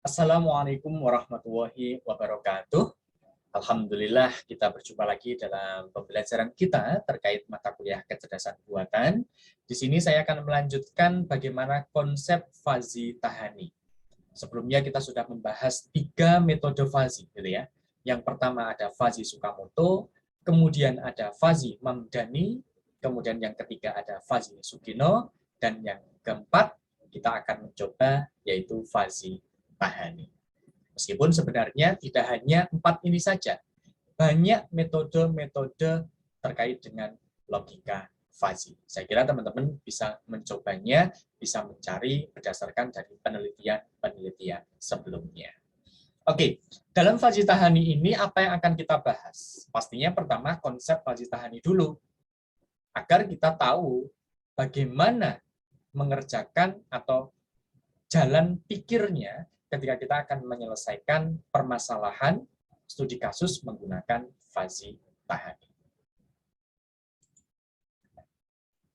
Assalamualaikum warahmatullahi wabarakatuh. Alhamdulillah kita berjumpa lagi dalam pembelajaran kita terkait mata kuliah kecerdasan buatan. Di sini saya akan melanjutkan bagaimana konsep Fuzzy Tahani. Sebelumnya kita sudah membahas 3 metode Fuzzy, gitu ya. Yang pertama ada Fuzzy Sukamoto, kemudian ada Fuzzy Mamdani, kemudian yang ketiga ada Fuzzy Sugino, dan yang keempat kita akan mencoba yaitu Fuzzy Tahani. Meskipun sebenarnya tidak hanya 4 ini saja, banyak metode-metode terkait dengan logika Fuzzy. Saya kira teman-teman bisa mencobanya, bisa mencari berdasarkan dari penelitian-penelitian sebelumnya. Oke, dalam Fuzzy Tahani ini apa yang akan kita bahas? Pastinya pertama konsep Fuzzy Tahani dulu, agar kita tahu bagaimana mengerjakan atau jalan pikirnya ketika kita akan menyelesaikan permasalahan studi kasus menggunakan Fuzzy Tahani.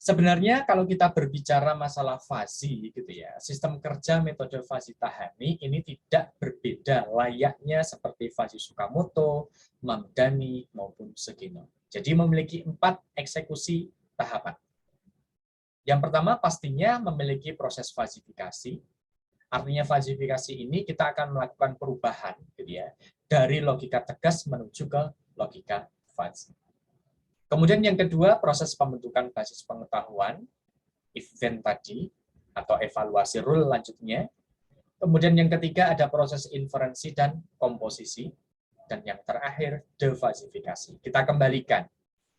Sebenarnya kalau kita berbicara masalah Fuzzy gitu ya, sistem kerja metode Fuzzy Tahani ini tidak berbeda layaknya seperti Fuzzy Sukamoto, Mamdani maupun Sugino. Jadi memiliki 4 eksekusi tahapan. Yang pertama pastinya memiliki proses fazifikasi. Artinya fazifikasi ini kita akan melakukan perubahan gitu ya, dari logika tegas menuju ke logika fuzzy. Kemudian yang kedua, proses pembentukan basis pengetahuan, event tadi, atau evaluasi rule lanjutnya. Kemudian yang ketiga ada proses inferensi dan komposisi. Dan yang terakhir, defazifikasi. Kita kembalikan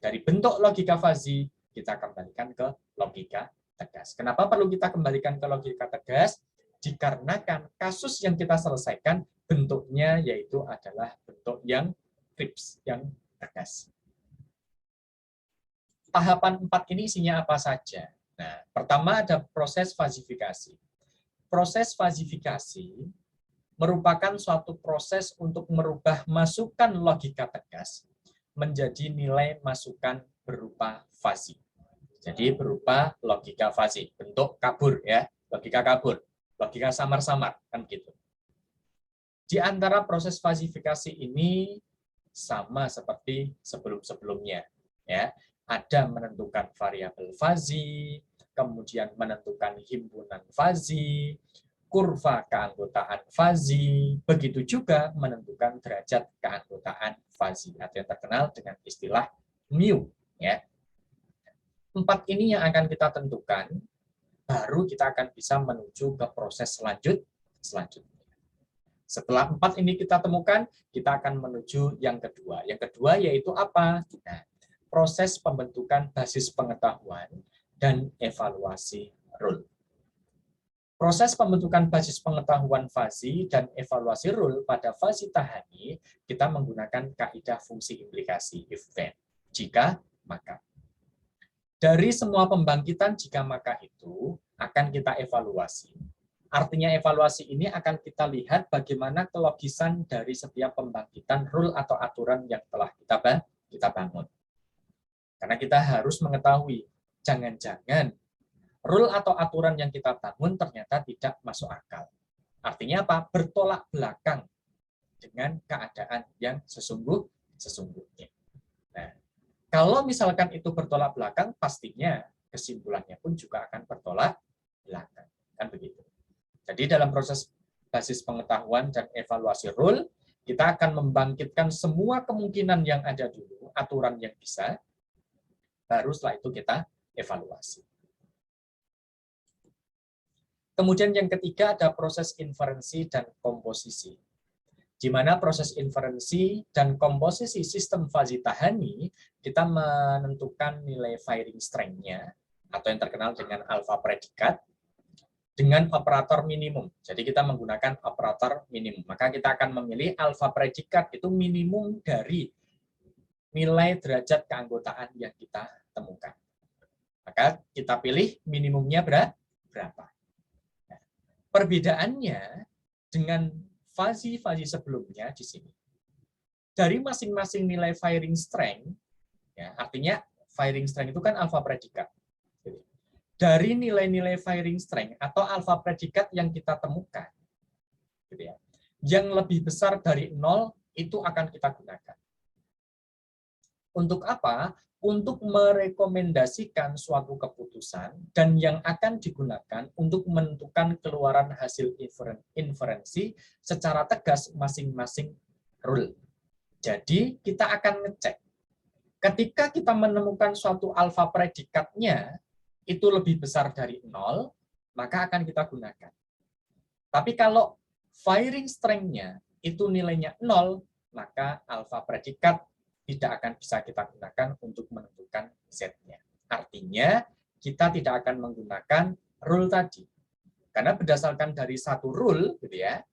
dari bentuk logika fuzzy, kita kembalikan ke logika tegas. Kenapa perlu kita kembalikan ke logika tegas? Dikarenakan kasus yang kita selesaikan bentuknya yaitu adalah bentuk yang crisp, yang tegas. Tahapan 4 ini isinya apa saja? Nah, pertama ada proses fazifikasi. Proses fazifikasi merupakan suatu proses untuk merubah masukan logika tegas menjadi nilai masukan berupa fuzzy. Jadi berupa logika fuzzy, bentuk kabur ya, logika kabur. Logika samar-samar kan gitu. Di antara proses fazifikasi ini sama seperti sebelum-sebelumnya ya. Ada menentukan variabel fuzzy, kemudian menentukan himpunan fuzzy, kurva keanggotaan fuzzy, begitu juga menentukan derajat keanggotaan fuzzy atau yang terkenal dengan istilah mu ya. 4 ini yang akan kita tentukan, baru kita akan bisa menuju ke proses selanjutnya. Setelah 4 ini kita temukan, kita akan menuju yang kedua. Yang kedua yaitu apa? Nah, proses pembentukan basis pengetahuan dan evaluasi rule. Proses pembentukan basis pengetahuan fuzzy dan evaluasi rule pada Fuzzy Tahani, kita menggunakan kaidah fungsi implikasi if then, jika maka. Dari semua pembangkitan jika maka itu akan kita evaluasi. Artinya evaluasi ini akan kita lihat bagaimana kelogisan dari setiap pembangkitan rule atau aturan yang telah kita bangun. Karena kita harus mengetahui, jangan-jangan rule atau aturan yang kita bangun ternyata tidak masuk akal. Artinya apa? Bertolak belakang dengan keadaan yang sesungguhnya. Nah, kalau misalkan itu bertolak belakang, pastinya kesimpulannya pun juga akan bertolak belakang. Kan begitu. Jadi dalam proses basis pengetahuan dan evaluasi rule, kita akan membangkitkan semua kemungkinan yang ada dulu, aturan yang bisa, baru setelah itu kita evaluasi. Kemudian yang ketiga ada proses inferensi dan komposisi. Di mana proses inferensi dan komposisi sistem Fuzzy Tahani, kita menentukan nilai firing strength-nya, atau yang terkenal dengan alfa predikat, dengan operator minimum. Jadi kita menggunakan operator minimum. Maka kita akan memilih alfa predikat itu minimum dari nilai derajat keanggotaan yang kita temukan. Maka kita pilih minimumnya berapa. Nah, perbedaannya dengan Fuzzy sebelumnya di sini. Dari masing-masing nilai firing strength, ya, artinya firing strength itu kan alfa predikat. Dari nilai-nilai firing strength atau alfa predikat yang kita temukan, gitu ya, yang lebih besar dari 0 itu akan kita gunakan. Untuk apa? Untuk merekomendasikan suatu keputusan dan yang akan digunakan untuk menentukan keluaran hasil inferensi secara tegas masing-masing rule. Jadi kita akan ngecek. Ketika kita menemukan suatu alfa predikatnya itu lebih besar dari 0, maka akan kita gunakan. Tapi kalau firing strength-nya itu nilainya 0, maka alfa predikat tidak akan bisa kita gunakan untuk menentukan Z-nya. Artinya, kita tidak akan menggunakan rule tadi. Karena berdasarkan dari satu rule, gitu ya,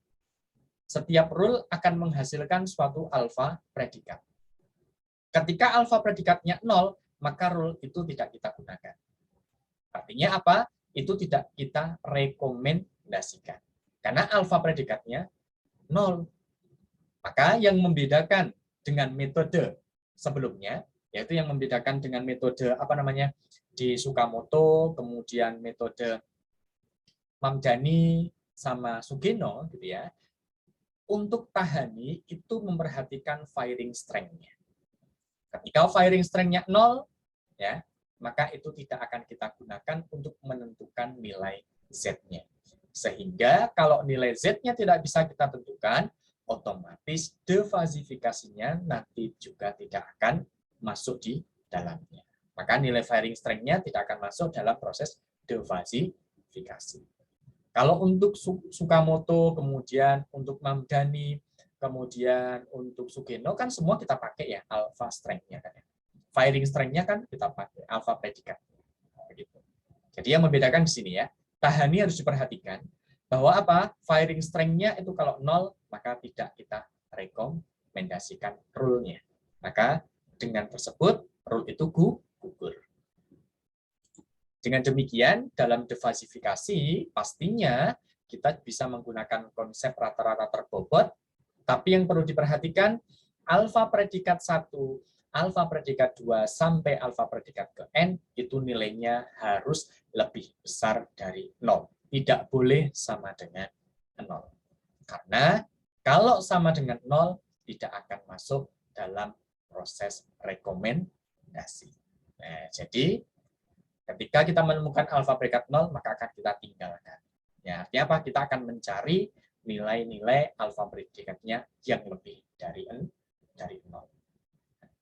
setiap rule akan menghasilkan suatu alfa predikat. Ketika alfa predikatnya 0, maka rule itu tidak kita gunakan. Artinya apa? Itu tidak kita rekomendasikan. Karena alfa predikatnya 0. Maka yang membedakan dengan metode sebelumnya, yaitu yang membedakan dengan metode di Tsukamoto, kemudian metode Mamdani sama Sugeno, gitu ya. Untuk Tahani itu memperhatikan firing strength-nya. Ketika firing strength-nya 0, ya, maka itu tidak akan kita gunakan untuk menentukan nilai Z-nya. Sehingga kalau nilai Z-nya tidak bisa kita tentukan, otomatis defasifikasinya nanti juga tidak akan masuk di dalamnya. Maka nilai firing strength-nya tidak akan masuk dalam proses defasifikasi. Kalau untuk Tsukamoto, kemudian untuk Mamdani, kemudian untuk Sugeno, kan semua kita pakai ya alpha strength-nya. Kan ya. Firing strength-nya kan kita pakai alpha predikat. Begitu. Jadi yang membedakan di sini ya, Tahani harus diperhatikan bahwa apa? Firing strength-nya itu kalau 0, maka tidak kita rekomendasikan rule-nya. Maka dengan tersebut, rule itu gugur. Dengan demikian, dalam defasifikasi, pastinya kita bisa menggunakan konsep rata-rata terbobot, tapi yang perlu diperhatikan, alfa predikat 1, alfa predikat 2, sampai alfa predikat ke N, itu nilainya harus lebih besar dari 0. Tidak boleh sama dengan 0. Karena kalau sama dengan 0, tidak akan masuk dalam proses rekomendasi. Nah, jadi ketika kita menemukan alfa predikat 0, maka akan kita tinggalkan. Ya, artinya apa? Kita akan mencari nilai-nilai alfa predikatnya yang lebih dari 0.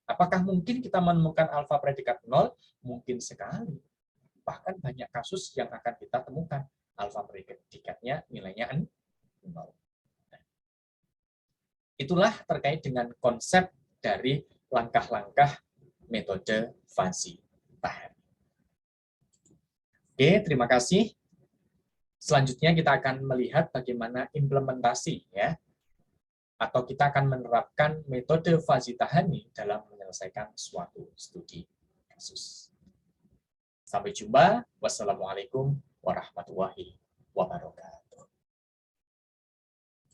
Apakah mungkin kita menemukan alfa predikat 0? Mungkin sekali. Bahkan banyak kasus yang akan kita temukan alfa predikatnya nilainya 0. Itulah terkait dengan konsep dari langkah-langkah metode fuzzy Tahani. Oke, terima kasih. Selanjutnya kita akan melihat bagaimana implementasi ya, atau kita akan menerapkan metode fuzzy Tahani dalam menyelesaikan suatu studi kasus. Sampai jumpa. Wassalamualaikum warahmatullahi wabarakatuh.